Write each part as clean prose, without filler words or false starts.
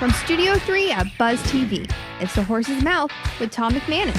from Studio 3 at Buzz TV. It's The Horse's Mouth with Tom McManus.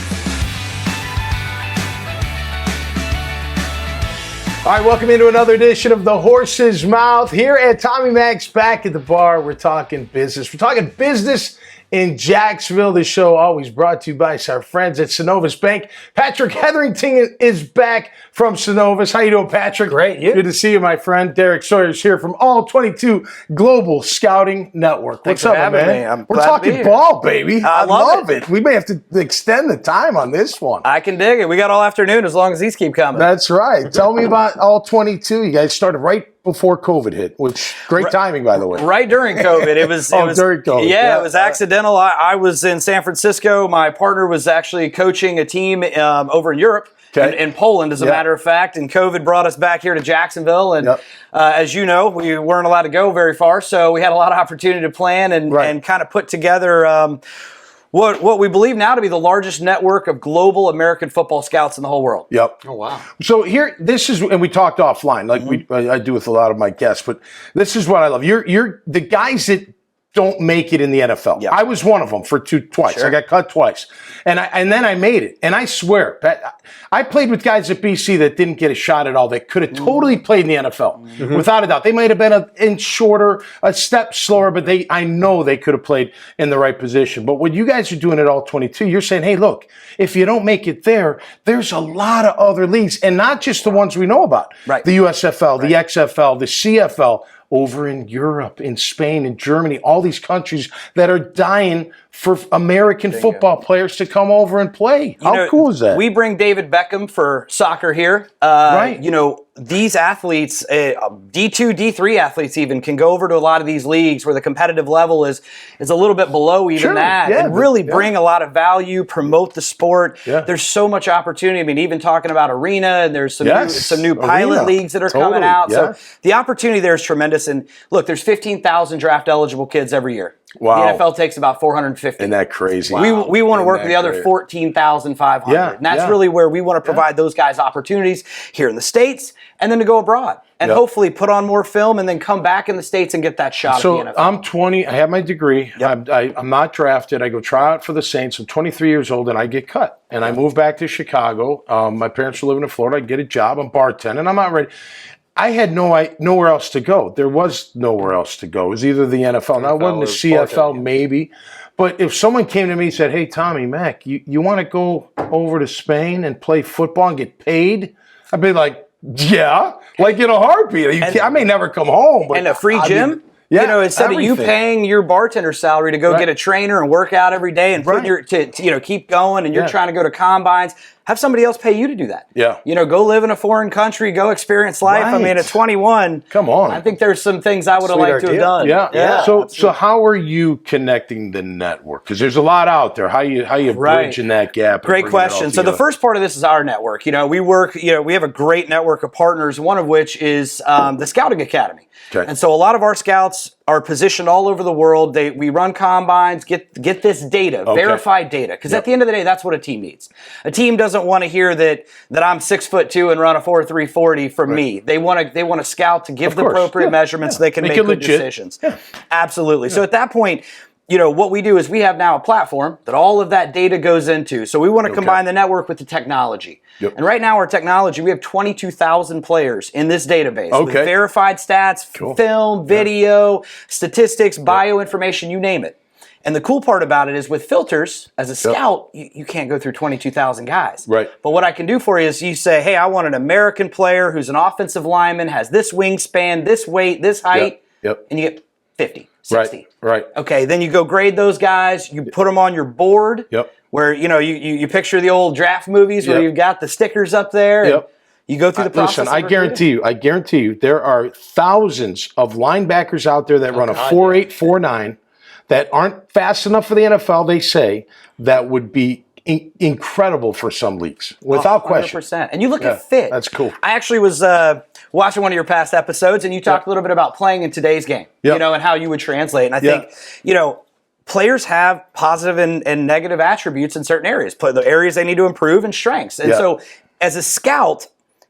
All right, welcome into another edition of The Horse's Mouth. Here at Tommy Mac's back at the bar, we're talking business. We're talking business in Jacksonville. This show always brought to you by our friends at Synovus Bank. Patrick Hetherington is back from Synovus. How you doing, Patrick? Great, you? Good to see you, my friend. Derek Sawyer is here from All 22 Global Scouting Network. Thanks What's for up, having man? me. We're talking ball, baby. I love it. We may have to extend the time on this one. I can dig it. We got all afternoon as long as these keep coming. That's right. Tell me about All 22. You guys started right before COVID hit, which great timing, by the way. Right during COVID. It was during COVID. Yeah, it was accidental. I was in San Francisco. My partner was actually coaching a team over in Europe. Okay. In Poland, as a matter of fact, and COVID brought us back here to Jacksonville. And as you know, we weren't allowed to go very far, so we had a lot of opportunity to plan and kind of put together what we believe now to be the largest network of global American football scouts in the whole world. Yep. Oh, wow. So here, this is, and we talked offline, like I do with a lot of my guests, but this is what I love. You're the guys that don't make it in the NFL. Yep. I was one of them for twice. Sure. I got cut twice. And then I made it. And I swear, I played with guys at BC that didn't get a shot at all. They could have totally played in the NFL, without a doubt. They might have been an inch shorter, a step slower, but I know they could have played in the right position. But what you guys are doing at All 22, you're saying, hey, look, if you don't make it there, there's a lot of other leagues, and not just the ones we know about. Right. The USFL, the XFL, the CFL, over in Europe, in Spain, in Germany, all these countries that are dying for American football players to come over and play. How cool is that? We bring David Beckham for soccer here. Right. You know, these athletes, D2, D3 athletes even, can go over to a lot of these leagues where the competitive level is a little bit below even that, and really bring a lot of value, promote the sport. Yeah. There's so much opportunity. I mean, even talking about Arena, and there's some new pilot leagues that are coming out. So the opportunity there is tremendous. And look, there's 15,000 draft eligible kids every year. Wow. The NFL takes about 450. Isn't that crazy? Wow. We want to work with the other 14,500. Yeah, and that's really where we want to provide those guys opportunities here in the States and then to go abroad and hopefully put on more film and then come back in the States and get that shot so at the NFL. I'm 20. I have my degree. I'm not drafted. I go try out for the Saints. I'm 23 years old, and I get cut. And I move back to Chicago. My parents were living in Florida. I get a job. I'm bartending. I'm not ready. I had nowhere else to go. There was nowhere else to go. It was either the NFL. Now, it wasn't the CFL, maybe. But if someone came to me and said, hey, Tommy Mac, you want to go over to Spain and play football and get paid? I'd be like, yeah, like in a heartbeat. I may never come home. But and a free gym? Yeah, you know, instead of you paying your bartender salary to go get a trainer and work out every day and put to keep going, and you're trying to go to combines, have somebody else pay you to do that. Yeah. You know, go live in a foreign country, go experience life. I mean, at 21, come on. I think there's some things I would have liked to have done. Yeah. So how are you connecting the network? Because there's a lot out there. How you bridging that gap? Great question. So the first part of this is our network. You know, we have a great network of partners, one of which is the Scouting Academy. Okay. And so a lot of our scouts are positioned all over the world. We run combines, get this data, verified data. Because at the end of the day, that's what a team needs. A team doesn't want to hear that I'm 6'2" and run a 4.3 40 from me. They want to scout to give the appropriate measurements so they can make good decisions. Yeah. Absolutely. Yeah. So at that point, you know, what we do is we have now a platform that all of that data goes into. So we want to combine the network with the technology. Yep. And right now our technology, we have 22,000 players in this database with verified stats, film, video, statistics, bioinformation, you name it. And the cool part about it is with filters, as a scout, you can't go through 22,000 guys. Right. But what I can do for you is you say, hey, I want an American player who's an offensive lineman, has this wingspan, this weight, this height, and you get 50. 60. Right. Okay, then you go grade those guys, you put them on your board where, you know, you picture the old draft movies where you've got the stickers up there. And you go through the process. Listen, I guarantee you, there are thousands of linebackers out there that run a 4.8, 4.9 that aren't fast enough for the NFL, they say, that would be incredible for some leagues, without question. 100%. And you look at fit. That's cool. I actually was watching one of your past episodes, and you talked a little bit about playing in today's game, you know, and how you would translate. And I think, you know, players have positive and negative attributes in certain areas, the areas they need to improve and strengths. And so as a scout,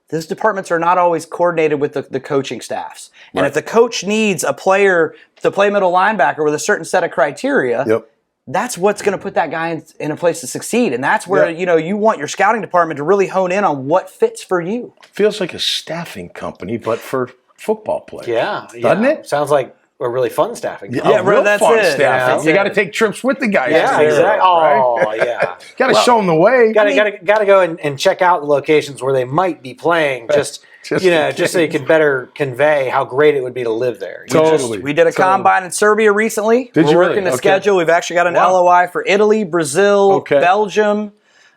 those departments are not always coordinated with the coaching staffs. And Right. if the coach needs a player to play middle linebacker with a certain set of criteria, Yep. that's what's going to put that guy in a place to succeed. And that's where, Yeah. you want your scouting department to really hone in on what fits for you. Feels like a staffing company, but for football players. Yeah. Doesn't it? Sounds like a really fun staffing. Yeah, Yeah, bro, real that's fun it. staffing. Yeah, You got to yeah. take trips with the guys. Yeah, too, exactly. right? Oh, yeah. Got to show them the way. Got to go and check out the locations where they might be playing, just Just you in know, just so you can better convey how great it would be to live there. You know? Totally. We did a combine in Serbia recently. Did We're you really? working the Okay. schedule. We've actually got an Wow. LOI for Italy, Brazil, Okay. Belgium.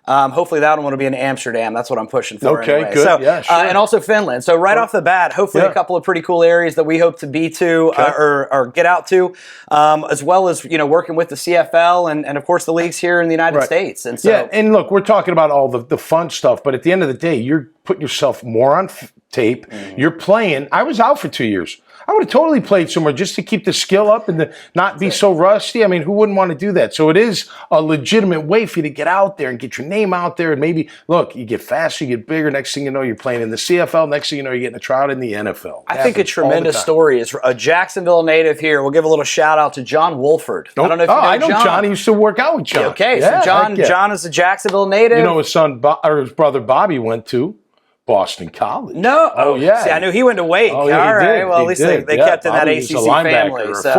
Hopefully that one will be in Amsterdam. That's what I'm pushing for. Okay, anyway. good. So, Yeah, sure. and also Finland. So right off the bat, hopefully Yeah. a couple of pretty cool areas that we hope to be to Okay. or get out to, as well as working with the CFL and of course the leagues here in the United Right. States. And so Yeah, and look, we're talking about all the fun stuff, but at the end of the day, you're putting yourself more on tape. You're playing. I was out for 2 years. I would have totally played somewhere just to keep the skill up and to not be so rusty. I mean, who wouldn't want to do that? So it is a legitimate way for you to get out there and get your name out there. And maybe, look, you get faster, you get bigger. Next thing you know, you're playing in the CFL. Next thing you know, you're getting a tryout in the NFL. I think a Happens all the tremendous time. story is a Jacksonville native here. We'll give a little shout out to John Wolford. I don't know if you know I know John. John. He used to work out with John. Okay, Yeah, so John heck yeah. John is a Jacksonville native. You know, his son or his brother Bobby went to Boston College. No. Oh, yeah. See, I knew he went to Wake. Oh, yeah, All he right. did. Well, at He least did. they Yeah, kept in that Bobby was ACC a linebacker family. or So.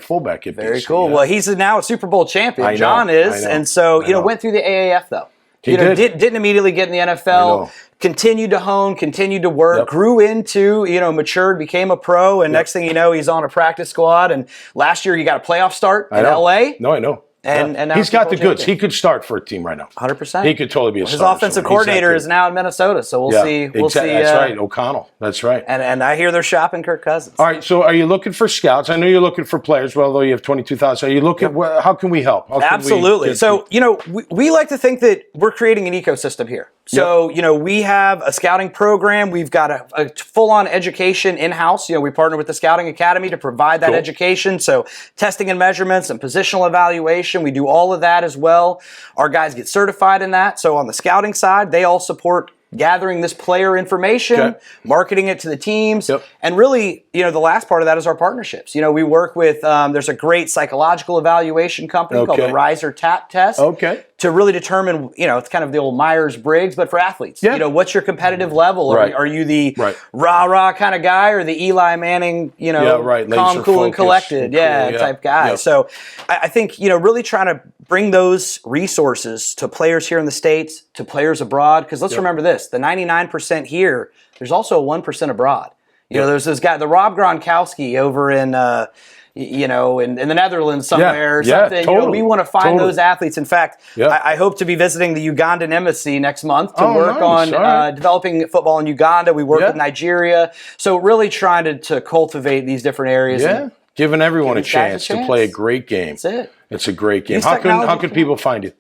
fullback at Very BC, cool. yeah. Well, he's now a Super Bowl champion. I know, John is, I know, and so I know. went through the AAF though. He did. Didn't immediately get in the I NFL. know. Continued to hone, continued to work, Yep. grew into, matured, became a pro, and next thing you know, he's on a practice squad. And last year, he got a playoff start in know. LA. No, I know. And now he's got Super the Bowl goods. champion. He could start for a team right now. 100%. He could totally be a His starter offensive somewhere. He's that coordinator good. is now in Minnesota, so we'll see. We'll see. That's right. O'Connell. That's right. And I hear they're shopping Kirk Cousins. All right. So, are you looking for scouts? I know you're looking for players. Well, although you have 22,000, are you looking? How can we help? How can we Absolutely. get So, we like to think that we're creating an ecosystem here. So, we have a scouting program. We've got a full-on education in-house. We partner with the Scouting Academy to provide that Cool. education. So, testing and measurements and positional evaluation. We do all of that as well. Our guys get certified in that. So, on the scouting side, they all support gathering this player information, Okay. marketing it to the teams, Yep. and really, the last part of that is our partnerships. We work with, there's a great psychological evaluation company called the Okay. Riser TAP Test. Okay. To really determine, it's kind of the old Myers-Briggs, but for athletes. Yeah. What's your competitive level? Right. Are you the Right. rah-rah kind of guy or the Eli Manning, right. calm, Laser cool, and focus collected, and cool, yeah. type guy? Yep. So I think, really trying to bring those resources to players here in the States, to players abroad, because let's remember this, the 99% here, there's also a 1% abroad. There's this guy, the Rob Gronkowski over in in the Netherlands somewhere or Yeah, something. totally. We want to find Totally. those athletes. In fact, Yeah. I hope to be visiting the Ugandan embassy next month to Oh, work nice. on All right. developing football in Uganda. We work Yeah. with Nigeria. So really trying to cultivate these different areas. Yeah. And Giving everyone a these guys a chance to chance. play a great game. that's it. It's a great game. Use How technology can to- people find you?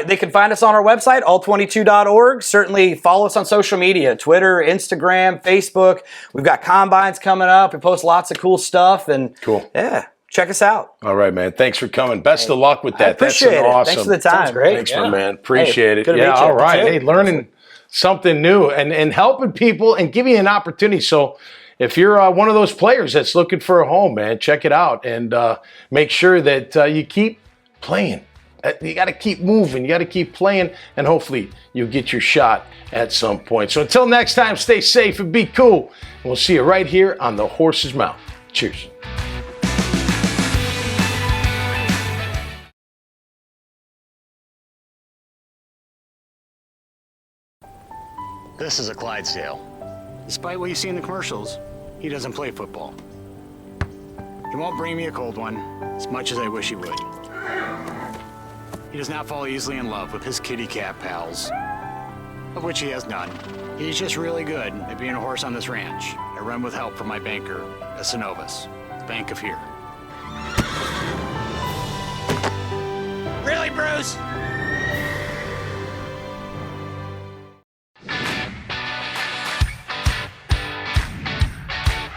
They can find us on our website, all22.org. Certainly follow us on social media, Twitter, Instagram, Facebook. We've got combines coming up. We post lots of cool stuff. And Cool. yeah, check us out. All right, man. Thanks for coming. Best of luck with that. I appreciate That's it. awesome. Thanks for the time. Sounds great. Thanks, Yeah. my man. Appreciate it. good to Yeah, meet you. all right. That's it. Hey, learning something new and helping people and giving you an opportunity. So if you're one of those players that's looking for a home, man, check it out and make sure that you keep playing. You got to keep moving. You got to keep playing, and hopefully you'll get your shot at some point. So until next time, stay safe and be cool. And we'll see you right here on The Horse's Mouth. Cheers. This is a Clydesdale. Despite what you see in the commercials, he doesn't play football. He won't bring me a cold one, as much as I wish he would. He does not fall easily in love with his kitty cat pals, of which he has none. He's just really good at being a horse on this ranch. I run with help from my banker, at Synovus, Bank of Here. Really, Bruce?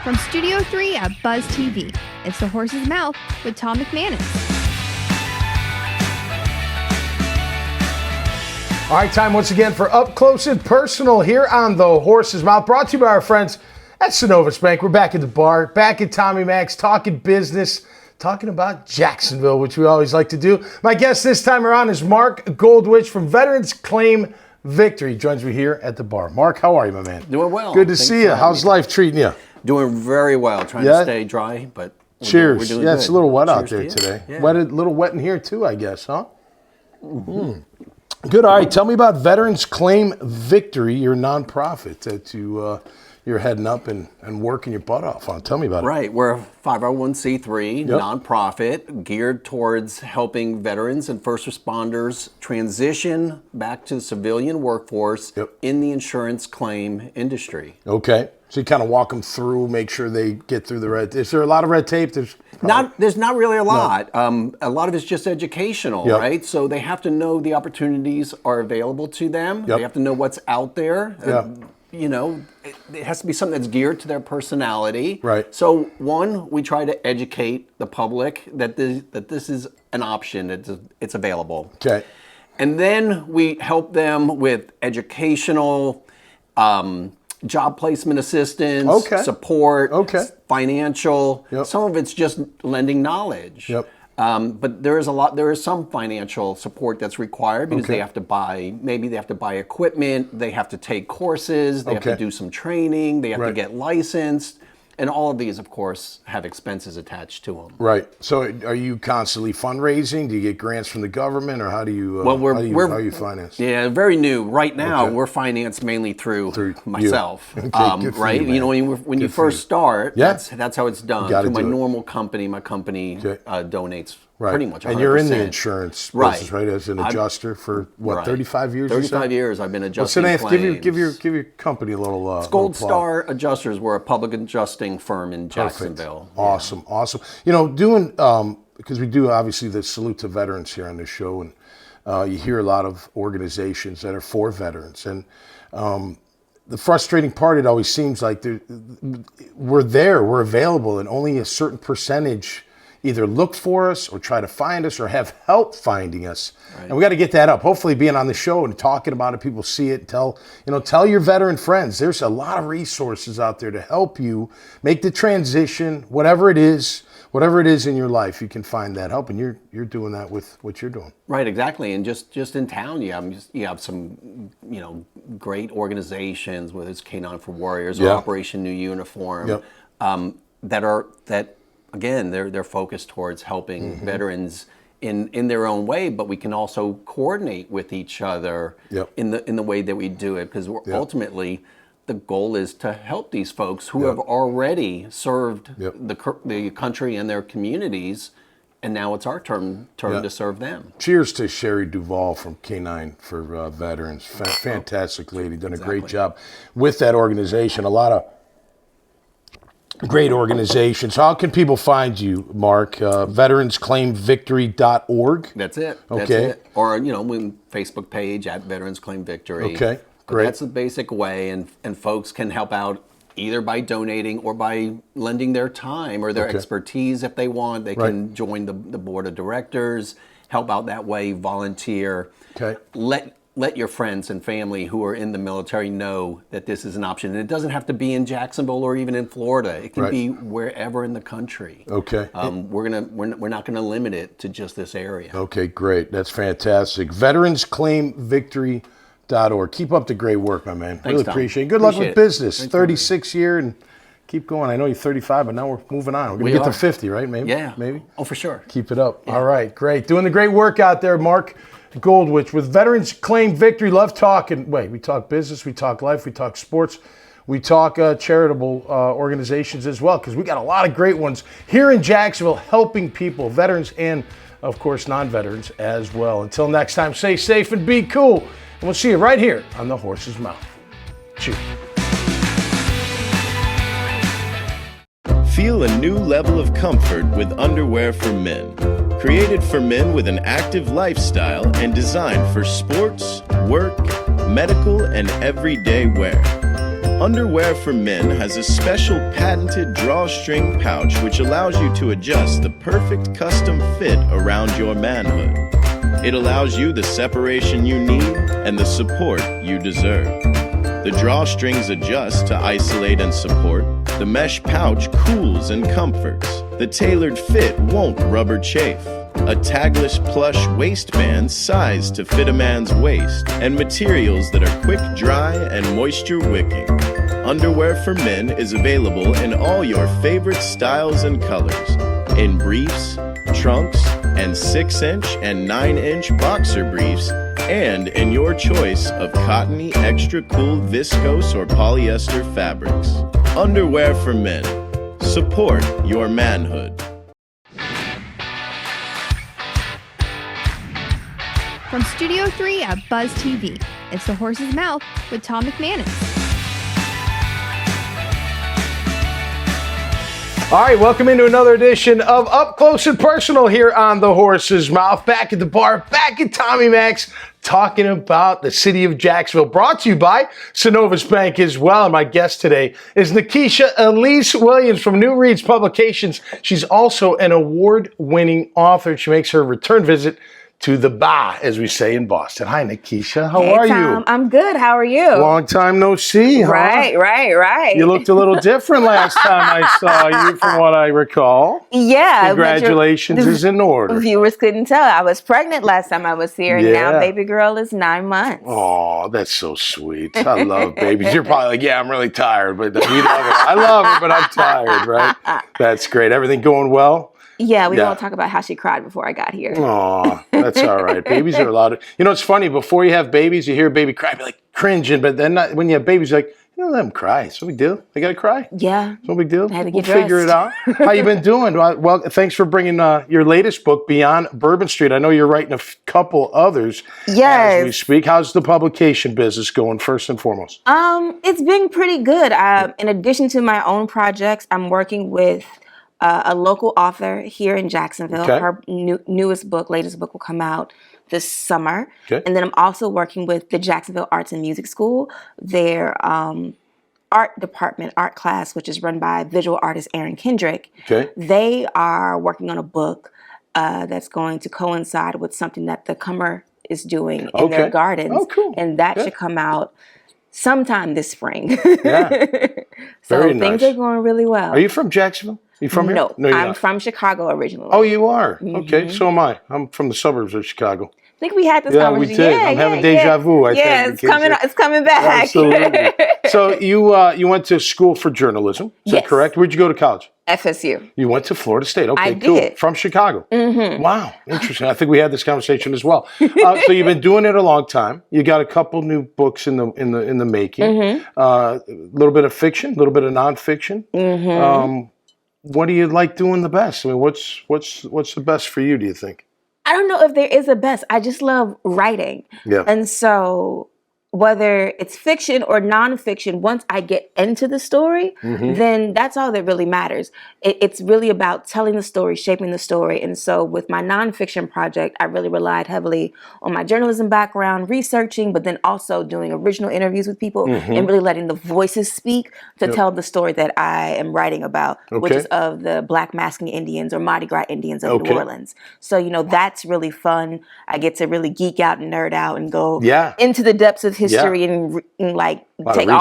From Studio 3 at Buzz TV, it's The Horse's Mouth with Tom McManus. All right, time once again for Up Close and Personal here on the Horse's Mouth, brought to you by our friends at Synovus Bank. We're back at the bar, back at Tommy Mac's, talking business, talking about Jacksonville, which we always like to do. My guest this time around is Mark Goldwich from Veterans Claim Victory. He joins me here at the bar. Mark, how are you, my man? Doing well. Good to Thanks see you. for How's having me. life treating you? Doing very well. Trying to stay dry, but Cheers. we're doing Yeah, good. it's a little wet out Cheers there to you. today. Yeah. Wet, a little wet in here too, I guess, huh? Mm-hmm. Good. All right. Tell me about Veterans Claim Victory, your nonprofit that you're heading up and working your butt off on. Tell me about it. Right. We're a 501c3 nonprofit geared towards helping veterans and first responders transition back to the civilian workforce in the insurance claim industry. Okay. So you kind of walk them through, make sure they get through the red. Is there a lot of red tape? There's not really a lot. A lot of it's just educational, Yep. right? So they have to know the opportunities are available to them. Yep. They have to know what's out there. Yeah. You know, it has to be something that's geared to their personality. Right. So one, we try to educate the public that this is an option. It's available. Okay. And then we help them with educational, job placement assistance, support, financial. Yep. Some of it's just lending knowledge. Yep. But there is some financial support that's required because they have to buy equipment, they have to take courses, they have to do some training, they have to get licensed. And all of these, of course, have expenses attached to them. Right. So are you constantly fundraising? Do you get grants from the government, or how do you Well, how are you financed? Yeah, very new. Right now, we're financed mainly through myself. You. Okay, good for right? you, man. You know, when you first start, that's how it's done. Gotta Through my do it. normal company, my company donates pretty much 100%. And you're in the insurance business, right? As an adjuster for what, 35 years? 35 years I've been adjusting What's the name? claims. Give your company a little. It's Gold Star Adjusters. We're a public adjusting firm in Jacksonville. Awesome. You know, doing because we do obviously the salute to veterans here on this show, and you hear a lot of organizations that are for veterans, and the frustrating part, it always seems like we're available, and only a certain percentage either look for us or try to find us or have help finding us. Right. And we got to get that up. Hopefully being on the show and talking about it, people see it, tell your veteran friends. There's a lot of resources out there to help you make the transition, whatever it is in your life, you can find that help, and you're doing that with what you're doing. Right, exactly. And just in town, you have some, great organizations, whether it's K9 for Warriors or Operation New Uniform, that again, they're focused towards helping veterans in their own way, but we can also coordinate with each other in the way that we do it, because ultimately the goal is to help these folks who have already served the country and their communities, and now it's our turn to serve them. Cheers to Sherry Duvall from K9 for Veterans. Fantastic lady, done a great job with that organization. A lot of great organizations. How can people find you, Mark? VeteransClaimVictory.org. That's it. Okay. That's it. Or, Facebook page at Veterans Claim Victory. Okay, but great. that's the basic way, and folks can help out either by donating or by lending their time or their expertise if they want. They can join the board of directors, help out that way, volunteer. Okay. Let your friends and family who are in the military know that this is an option. And it doesn't have to be in Jacksonville or even in Florida. It can be wherever in the country. Okay. We're not gonna limit it to just this area. Okay, great. That's fantastic. VeteransClaimVictory.org. Keep up the great work, my man. Thanks, really Tom. appreciate it. Good luck with Appreciate it. business. Thanks, 36 year and keep going. I know you're 35, but now we're moving on. We're going to get to 50, right? Maybe. Yeah. Maybe. Oh, for sure. Keep it up. Yeah. All right, great. Doing the great work out there, Mark Goldwich with Veterans Claim Victory. Love talking. We talk business, we talk life, we talk sports, we talk charitable organizations as well, because we got a lot of great ones here in Jacksonville helping people, veterans and, of course, non-veterans as well. Until next time, stay safe and be cool. And we'll see you right here on The Horse's Mouth. Cheers. Feel a new level of comfort with underwear for men. Created for men with an active lifestyle and designed for sports, work, medical, and everyday wear. Underwear for Men has a special patented drawstring pouch which allows you to adjust the perfect custom fit around your manhood. It allows you the separation you need and the support you deserve. The drawstrings adjust to isolate and support. The mesh pouch cools and comforts. The tailored fit won't rubber chafe. A tagless plush waistband sized to fit a man's waist. And materials that are quick dry and moisture wicking. Underwear for Men is available in all your favorite styles and colors. In briefs, trunks, and 6-inch and 9-inch boxer briefs, and in your choice of cottony, extra cool, viscose, or polyester fabrics. Underwear for Men. Support your manhood. From Studio 3 at Buzz TV, it's The Horse's Mouth with Tom McManus. All right, welcome into another edition of Up Close and Personal here on The Horse's Mouth. Back at the bar, back at Tommy Mac's, talking about the city of Jacksonville. Brought to you by Synovus Bank as well. And my guest today is Nikisha Elise Williams from New Reads Publications. She's also an award-winning author. She makes her return visit to the bar, as we say in Boston. Hi, Nikisha. How are Tom. you? I'm good. How are you? Long time no see, huh? Right. You looked a little different last time I saw you, from what I recall. Yeah. Congratulations is in order. Viewers couldn't tell. I was pregnant last time I was here, and now baby girl is 9 months. Oh, that's so sweet. I love babies. You're probably like, yeah, I'm really tired, but we love it. I love her, but I'm tired, right? That's great. Everything going well? Yeah, we won't talk about how she cried before I got here. Oh, that's all right. Babies are allowed to. You know, it's funny. Before you have babies, you hear a baby cry, you're like cringing. But then when you have babies, you're like, you don't let them cry. It's no big deal. They got to cry. Yeah. It's no big deal. I had to We'll get figure it dressed. out. How you been doing? Well, thanks for bringing your latest book, Beyond Bourbon Street. I know you're writing a couple others as we speak. How's the publication business going, first and foremost? It's been pretty good. In addition to my own projects, I'm working with a local author here in Jacksonville. Okay. Her latest book will come out this summer. Okay. And then I'm also working with the Jacksonville Arts and Music School, their art department, art class, which is run by visual artist Aaron Kendrick. Okay. They are working on a book that's going to coincide with something that the Cummer is doing in their gardens. Oh, cool. And that should come out sometime this spring. Yeah. So Very things nice. are going really well. Are you from Jacksonville? You from here? No, you're I'm not. from Chicago originally. Oh, you are? Okay, so am I. I'm from the suburbs of Chicago. I think we had this Yeah, we conversation. did. I'm having deja vu, I think, Yeah, Nikisha. it's coming back. Absolutely. So you went to school for journalism, is that Yes. correct? Where'd you go to college? FSU. You went to Florida State. Okay, I cool. did. From Chicago. Mm-hmm. Wow, interesting. I think we had this conversation as well. So you've been doing it a long time. You got a couple new books in the making. Mm-hmm. A little bit of fiction, a little bit of nonfiction. Mm-hmm. What do you like doing the best? I mean, what's the best for you, do you think? I don't know if there is a best. I just love writing. Yeah. And so whether it's fiction or nonfiction, once I get into the story, then that's all that really matters. It's really about telling the story, shaping the story. And so with my nonfiction project, I really relied heavily on my journalism background, researching, but then also doing original interviews with people and really letting the voices speak to tell the story that I am writing about, which is of the Black Masking Indians or Mardi Gras Indians of New Orleans. So, that's really fun. I get to really geek out and nerd out and go into the depths of history and like take a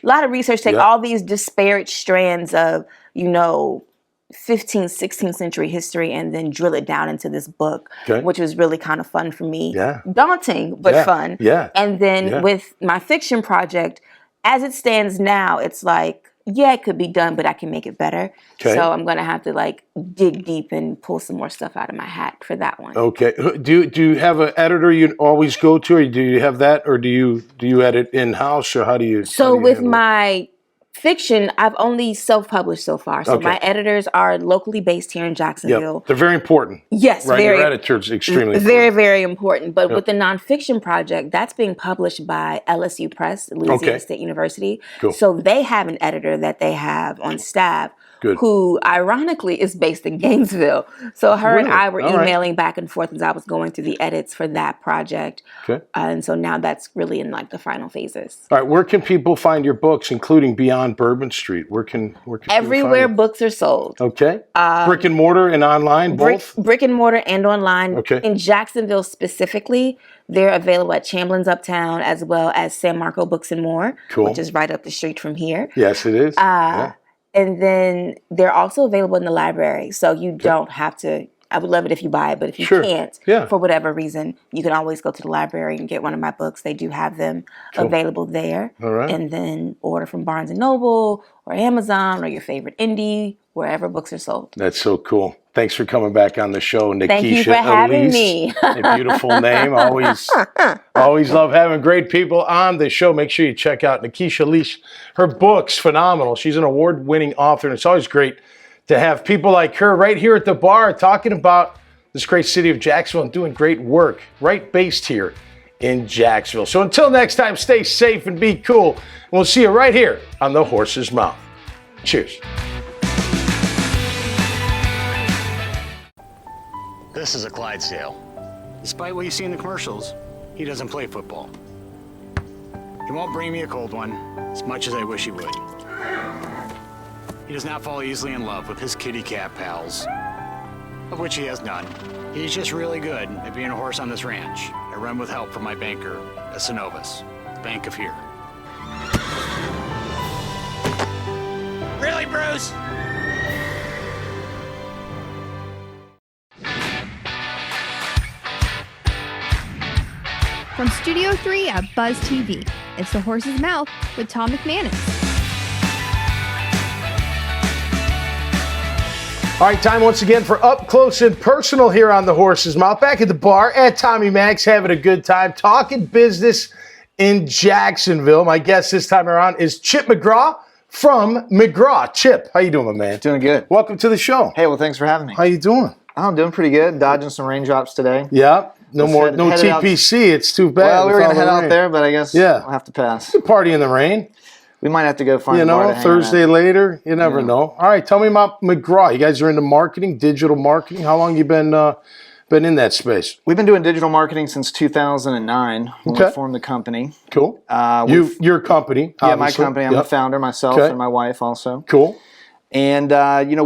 lot of research, take all these disparate strands of, 15th, 16th century history and then drill it down into this book, which was really kind of fun for me. Daunting, but fun. And then with my fiction project, as it stands now, it's like, it could be done, but I can make it better. So I'm going to have to dig deep and pull some more stuff out of my hat for that one. Okay. Do you have an editor you always go to, or do you have that, or do you edit in-house, or how do you? So with my fiction, I've only self-published so far. So my editors are locally based here in Jacksonville. They're very important. Yes, right? Your editor's extremely important. Very, very important. But with the nonfiction project, that's being published by LSU Press, Louisiana State University. Cool. So they have an editor that they have on staff Good. who ironically is based in Gainesville. So her and Really? I were All right. emailing back and forth as I was going through the edits for that project. Okay. And so now that's really in like the final phases. All right, where can people find your books, including Beyond Bourbon Street? Where can people Everywhere find books are sold. it? Okay. Brick and mortar and online, both? Brick and mortar and online. Okay. In Jacksonville specifically, they're available at Chamblin's Uptown as well as San Marco Books and More, Cool. which is right up the street from here. Yes, it is. Yeah. And then they're also available in the library. So you don't have to, I would love it if you buy it, but if you Sure. can't, Yeah. for whatever reason, you can always go to the library and get one of my books. They do have them available there. All right. And then order from Barnes & Noble or Amazon or your favorite indie, wherever books are sold. That's so cool. Thanks for coming back on the show, Nikisha. Thank you for having Elise. me. A beautiful name. Always love having great people on the show. Make sure you check out Nikisha Elise. Her book's phenomenal. She's an award-winning author, and it's always great to have people like her right here at the bar talking about this great city of Jacksonville and doing great work, right based here in Jacksonville. So until next time, stay safe and be cool. And we'll see you right here on The Horse's Mouth. Cheers. This is a Clydesdale. Despite what you see in the commercials, he doesn't play football. He won't bring me a cold one, as much as I wish he would. He does not fall easily in love with his kitty cat pals, of which he has none. He's just really good at being a horse on this ranch. I run with help from my banker at Synovus, Bank of Here. Really, Bruce? From Studio 3 at Buzz TV, it's The Horse's Mouth with Tom McManus. All right, time once again for Up Close and Personal here on The Horse's Mouth. Back at the bar at Tommy Max, having a good time, talking business in Jacksonville. My guest this time around is Chip McGraw from McGraw. Chip, how you doing, my man? Doing good. Welcome to the show. Hey, well, thanks for having me. How you doing? I'm doing pretty good. Dodging some raindrops today. Yeah, no Headed out. TPC. It's too bad. Well, we were with going to all head the out rain. there, but I guess Yeah. we'll have to pass. Party in the rain. We might have to go find You a bar to know, hang Thursday out. later, you never know. All right, tell me about McGraw. You guys are into marketing, digital marketing. How long you been in that space? We've been doing digital marketing since 2009 when Okay. we formed the company. Cool. Your company. Yeah, my obviously. company. I'm the founder myself Okay. and my wife also. Cool. And,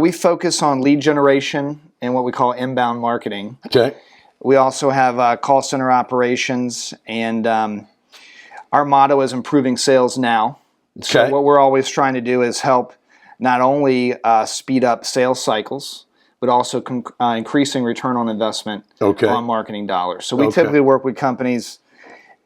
we focus on lead generation and what we call inbound marketing. Okay. We also have call center operations, and our motto is improving sales now. So Okay. what we're always trying to do is help not only speed up sales cycles, but also increasing return on investment on marketing dollars. So we typically work with companies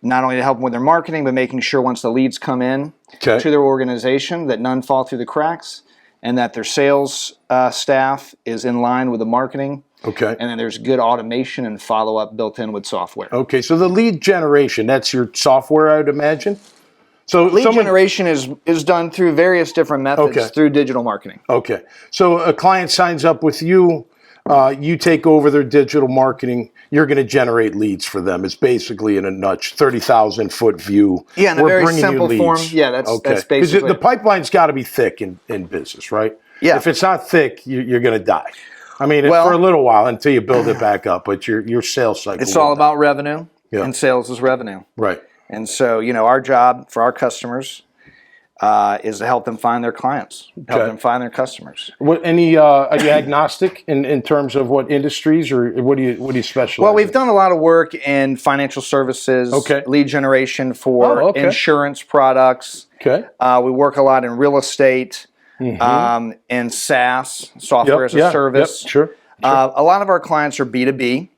not only to help them with their marketing, but making sure once the leads come in to their organization that none fall through the cracks and that their sales staff is in line with the marketing. Okay. And then there's good automation and follow-up built in with software. Okay, so the lead generation, that's your software, I'd imagine? So Lead generation is done through various different methods through digital marketing. Okay. So a client signs up with you, you take over their digital marketing, you're going to generate leads for them. It's basically in a nutshell, 30,000-foot view. Yeah, in a very simple form. Yeah, that's basically Because the pipeline's got to be thick in business, right? Yeah. If it's not thick, you're going to die. I mean, for a little while until you build it back up, but your sales cycle. It's all about revenue, Yeah. and sales is revenue. Right. And so, our job for our customers is to help them find their clients, help them find their customers. What are you agnostic in terms of what industries, or what do you specialize? Well, we've done a lot of work in financial services, lead generation for insurance products. Okay. We work a lot in real estate, and SaaS, software as a service. Sure. A lot of our clients are B2B,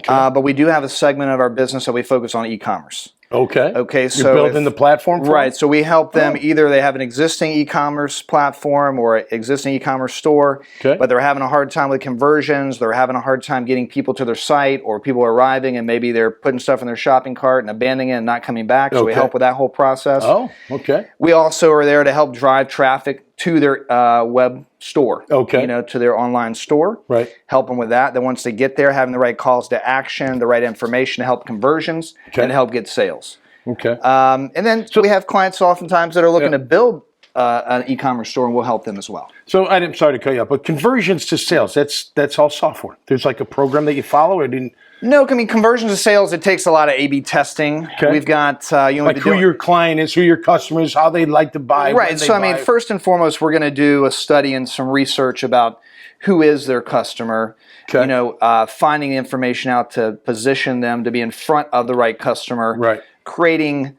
but we do have a segment of our business that we focus on e-commerce. Okay. So you're building the platform for right. them? So we help them either they have an existing e-commerce platform or existing e-commerce store, but they're having a hard time with conversions. They're having a hard time getting people to their site, or people are arriving and maybe they're putting stuff in their shopping cart and abandoning it and not coming back. So we help with that whole process. Oh, okay. We also are there to help drive traffic to their web store. To their online store. Right. Help them with that. Then once they get there, having the right calls to action, the right information to help conversions and help get sales. Okay. And then we have clients oftentimes that are looking to build an e-commerce store, and we'll help them as well. So I'm sorry to cut you off, but conversions to sales, that's all software. There's like a program that you follow. I didn't. No, I mean, conversion to sales, it takes a lot of A/B testing. Okay. We've got, like who your client is, who your customer is, how they like to buy. Right. So, I mean, first and foremost, we're going to do a study and some research about who is their customer. Okay. Finding information out to position them to be in front of the right customer. Right. Creating,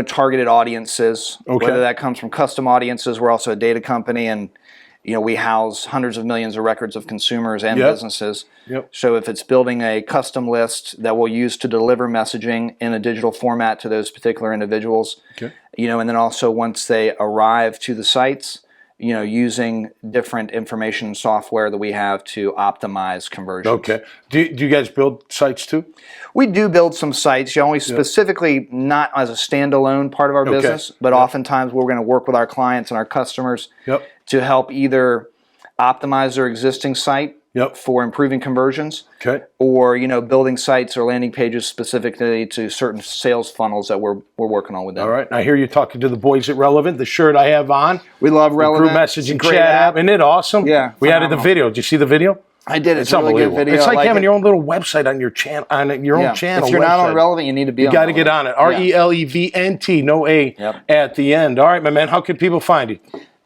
targeted audiences. Okay. Whether that comes from custom audiences, we're also a data company, and we house hundreds of millions of records of consumers and businesses. Yep. So if it's building a custom list that we'll use to deliver messaging in a digital format to those particular individuals, okay. And then also once they arrive to the sites, using different information software that we have to optimize conversions. Okay. Do you guys build sites too? We do build some sites, only specifically not as a standalone part of our business, but oftentimes we're going to work with our clients and our customers to help either optimize their existing site for improving conversions, or building sites or landing pages specifically to certain sales funnels that we're working on with them. All right. I hear you talking to the boys at Relevant. The shirt I have on. We love Relevant. Group messaging chat app. Isn't it awesome? Yeah. We added the video. Did you see the video? I did. It's a really good video. It's like having your own little website on your channel, on your own channel. If you're not on Relevant, you need to be on. You got to get on it. RELEVNT, no A at the end. All right, my man. How can people find you?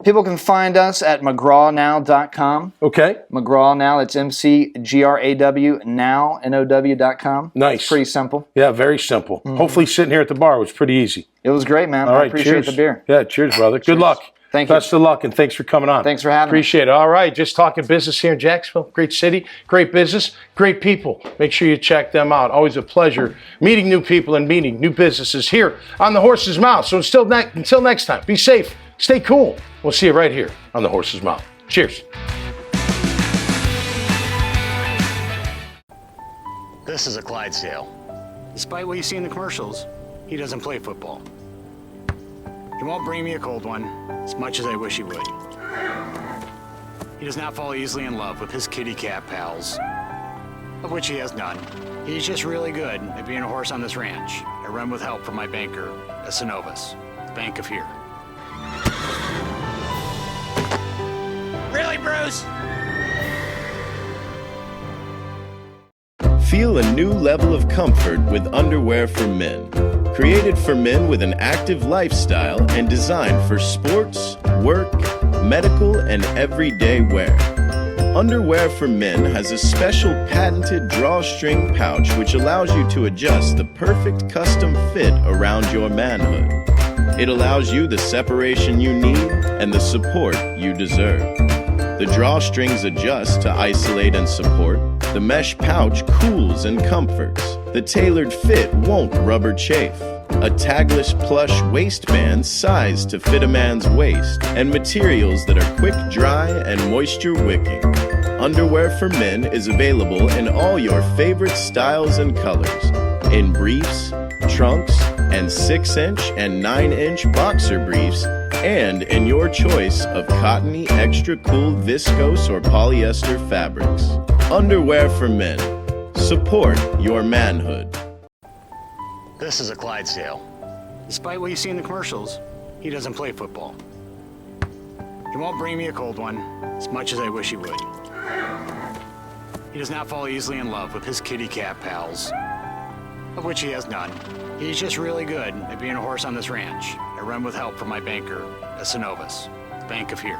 People can find us at McGrawNow.com. Okay. McGraw Now, it's MCGRAW now, NOW.com. Nice. It's pretty simple. Yeah, very simple. Hopefully sitting here at the bar was pretty easy. It was great, man. All right, I appreciate the beer. Yeah, cheers, brother. Good luck. Thank you. Best of luck, and thanks for coming on. Thanks for having me. Appreciate it. All right, just talking business here in Jacksonville. Great city, great business, great people. Make sure you check them out. Always a pleasure meeting new people and meeting new businesses here on The Horse's Mouth. So until next time, be safe, stay cool. We'll see you right here on The Horse's Mouth. Cheers. This is a Clydesdale. Despite what you see in the commercials, he doesn't play football. He won't bring me a cold one, as much as I wish he would. He does not fall easily in love with his kitty cat pals, of which he has none. He's just really good at being a horse on this ranch. I run with help from my banker, at Synovus, the bank of here. Really, Bruce? Feel a new level of comfort with underwear for men. Created for men with an active lifestyle and designed for sports, work, medical, and everyday wear. Underwear for Men has a special patented drawstring pouch which allows you to adjust the perfect custom fit around your manhood. It allows you the separation you need and the support you deserve. The drawstrings adjust to isolate and support. The mesh pouch cools and comforts. The tailored fit won't rubber chafe. A tagless plush waistband sized to fit a man's waist, and materials that are quick dry and moisture wicking. Underwear for Men is available in all your favorite styles and colors, in briefs, trunks, and 6-inch and 9-inch boxer briefs, and in your choice of cottony, extra cool, viscose, or polyester fabrics. Underwear for Men. Support your manhood. This is a Clydesdale. Despite what you see in the commercials, he doesn't play football. He won't bring me a cold one, as much as I wish he would. He does not fall easily in love with his kitty cat pals, of which he has none. He's just really good at being a horse on this ranch. I run with help from my banker, at Synovus, the bank of here.